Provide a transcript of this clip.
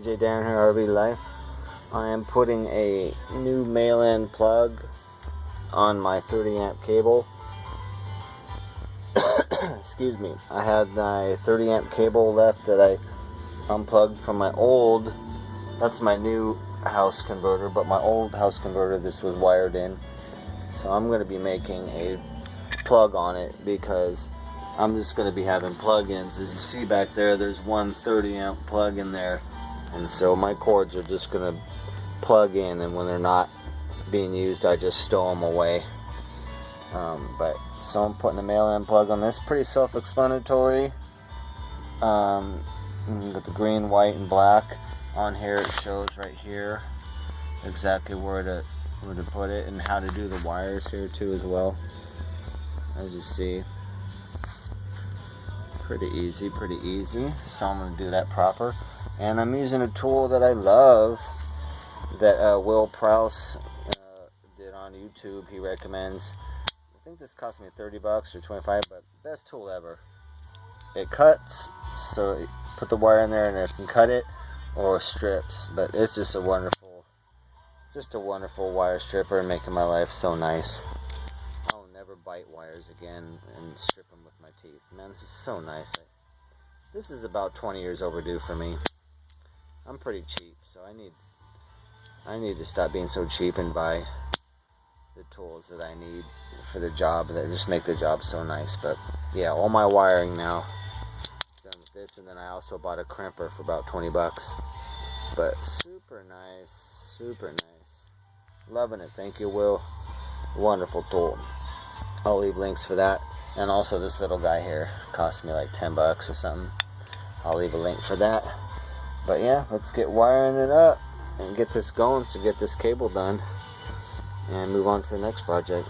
DJ Darren here, RV Life. I am putting a new male-end plug on my 30 amp cable. Excuse me. I had my 30 amp cable left that I unplugged from my old, that's my new house converter, but my old house converter, this was wired in. So I'm going to be making a plug on it because I'm just going to be having plug-ins. As you see back there, there's one 30 amp plug in there, and so my cords are just going to plug in, and when they're not being used I just stow them away. So I'm putting a male-end plug on this. Pretty self-explanatory. With the green, white, and black on here, it shows right here exactly where to put it and how to do the wires here too as well. As you see, pretty easy. So I'm going to do that proper, and I'm using a tool that I love that Will Prowse did on YouTube. He recommends. I think this cost me 30 bucks or 25, but best tool ever. It cuts, so you put the wire in there and it can cut it or strips, but it's just a wonderful wire stripper and making my life so nice. I'll never bite wires again and strip them with my teeth. Man, this is so nice. This is about 20 years overdue for me. I'm pretty cheap, so I need to stop being so cheap and buy the tools that I need for the job that just make the job so nice. But yeah, all my wiring now done with this, and then I also bought a crimper for about 20 bucks. But super nice. Loving it. Thank you, Will. Wonderful tool. I'll leave links for that, and also this little guy here cost me like 10 bucks or something. I'll leave a link for that. But yeah, let's get wiring it up and get this going, so get this cable done and move on to the next project.